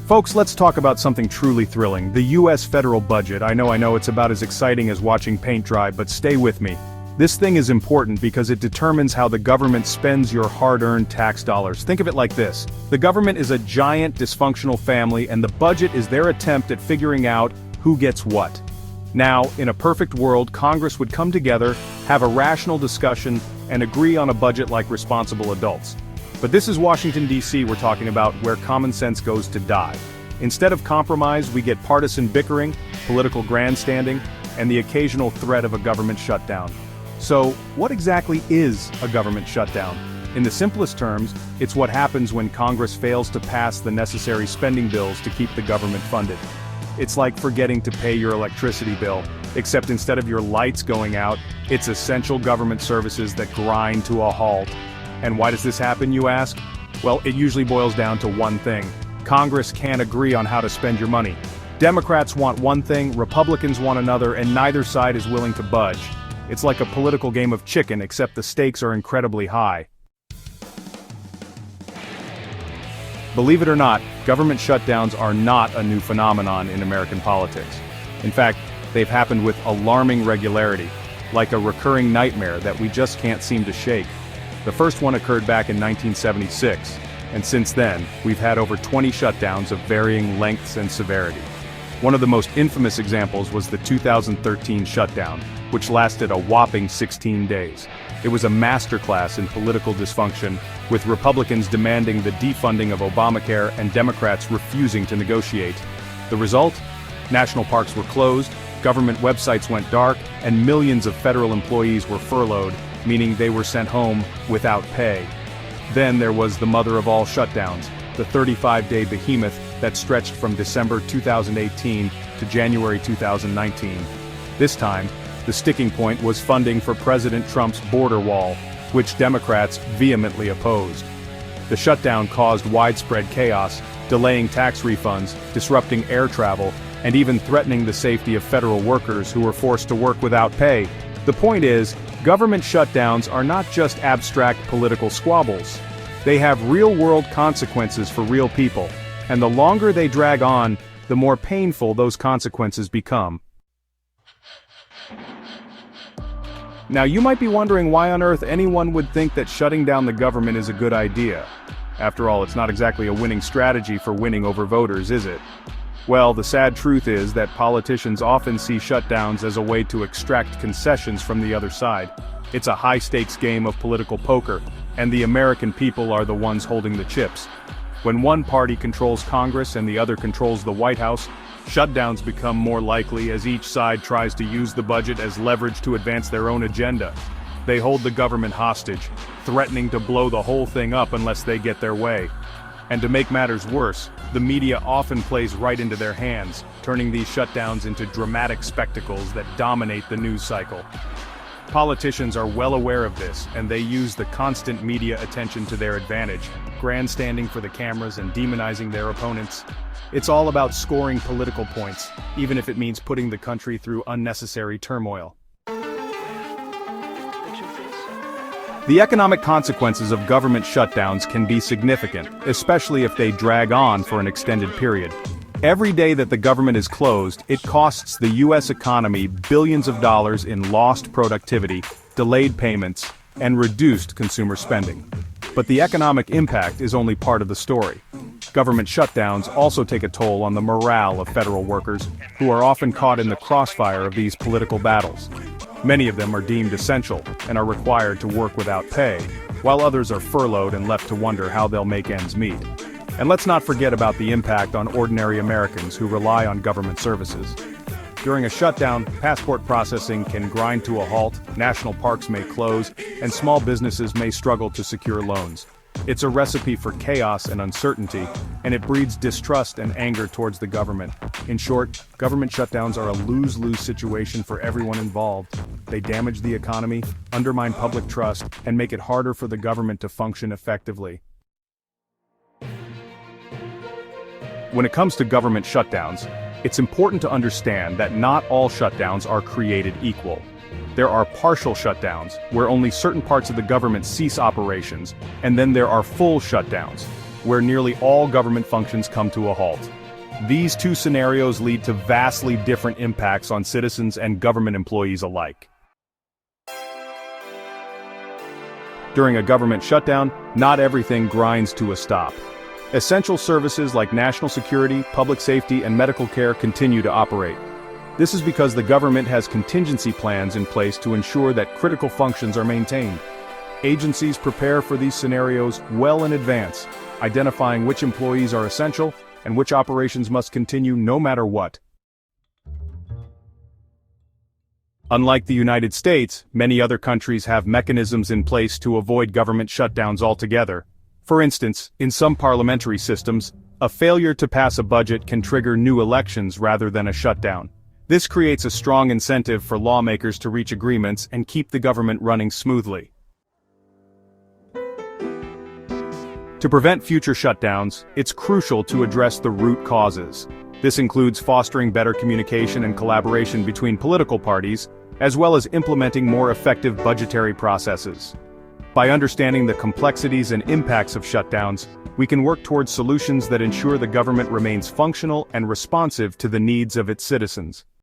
Folks, let's talk about something truly thrilling, the US federal budget. I know, it's about as exciting as watching paint dry, but stay with me. This thing is important because it determines how the government spends your hard-earned tax dollars. Think of it like this. The government is a giant, dysfunctional family, and the budget is their attempt at figuring out who gets what. Now, in a perfect world, Congress would come together, have a rational discussion, and agree on a budget like responsible adults. But this is Washington, D.C. we're talking about, where common sense goes to die. Instead of compromise, we get partisan bickering, political grandstanding, and the occasional threat of a government shutdown. So, what exactly is a government shutdown? In the simplest terms, it's what happens when Congress fails to pass the necessary spending bills to keep the government funded. It's like forgetting to pay your electricity bill, except instead of your lights going out, it's essential government services that grind to a halt. And why does this happen, you ask? Well, it usually boils down to one thing. Congress can't agree on how to spend your money. Democrats want one thing, Republicans want another, and neither side is willing to budge. It's like a political game of chicken, except the stakes are incredibly high. Believe it or not, government shutdowns are not a new phenomenon in American politics. In fact, they've happened with alarming regularity, like a recurring nightmare that we just can't seem to shake. The first one occurred back in 1976, and since then, we've had over 20 shutdowns of varying lengths and severity. One of the most infamous examples was the 2013 shutdown, which lasted a whopping 16 days. It was a masterclass in political dysfunction, with Republicans demanding the defunding of Obamacare and Democrats refusing to negotiate. The result? National parks were closed, government websites went dark, and millions of federal employees were furloughed, meaning they were sent home without pay. Then there was the mother of all shutdowns, the 35-day behemoth that stretched from December 2018 to January 2019. This time, the sticking point was funding for President Trump's border wall, which Democrats vehemently opposed. The shutdown caused widespread chaos, delaying tax refunds, disrupting air travel, and even threatening the safety of federal workers who were forced to work without pay. The point is, government shutdowns are not just abstract political squabbles. They have real-world consequences for real people, and the longer they drag on, the more painful those consequences become. Now, you might be wondering why on earth anyone would think that shutting down the government is a good idea. After all, it's not exactly a winning strategy for winning over voters, is it? Well, the sad truth is that politicians often see shutdowns as a way to extract concessions from the other side. It's a high-stakes game of political poker, and the American people are the ones holding the chips. When one party controls Congress and the other controls the White House, shutdowns become more likely as each side tries to use the budget as leverage to advance their own agenda. They hold the government hostage, threatening to blow the whole thing up unless they get their way. And to make matters worse, the media often plays right into their hands, turning these shutdowns into dramatic spectacles that dominate the news cycle. Politicians are well aware of this, and they use the constant media attention to their advantage, grandstanding for the cameras and demonizing their opponents. It's all about scoring political points, even if it means putting the country through unnecessary turmoil. The economic consequences of government shutdowns can be significant, especially if they drag on for an extended period. Every day that the government is closed, it costs the U.S. economy billions of dollars in lost productivity, delayed payments, and reduced consumer spending. But the economic impact is only part of the story. Government shutdowns also take a toll on the morale of federal workers, who are often caught in the crossfire of these political battles. Many of them are deemed essential and are required to work without pay, while others are furloughed and left to wonder how they'll make ends meet. And let's not forget about the impact on ordinary Americans who rely on government services. During a shutdown, passport processing can grind to a halt, national parks may close, and small businesses may struggle to secure loans. It's a recipe for chaos and uncertainty, and it breeds distrust and anger towards the government. In short, government shutdowns are a lose-lose situation for everyone involved. They damage the economy, undermine public trust, and make it harder for the government to function effectively. When it comes to government shutdowns, it's important to understand that not all shutdowns are created equal. There are partial shutdowns, where only certain parts of the government cease operations, and then there are full shutdowns. where nearly all government functions come to a halt. These two scenarios lead to vastly different impacts on citizens and government employees alike. During a government shutdown, not everything grinds to a stop. Essential services like national security, public safety, and medical care continue to operate. This is because the government has contingency plans in place to ensure that critical functions are maintained. Agencies prepare for these scenarios well in advance, identifying which employees are essential and which operations must continue no matter what. Unlike the United States, many other countries have mechanisms in place to avoid government shutdowns altogether. For instance, in some parliamentary systems, a failure to pass a budget can trigger new elections rather than a shutdown. This creates a strong incentive for lawmakers to reach agreements and keep the government running smoothly. To prevent future shutdowns, it's crucial to address the root causes. This includes fostering better communication and collaboration between political parties, as well as implementing more effective budgetary processes. By understanding the complexities and impacts of shutdowns, we can work towards solutions that ensure the government remains functional and responsive to the needs of its citizens.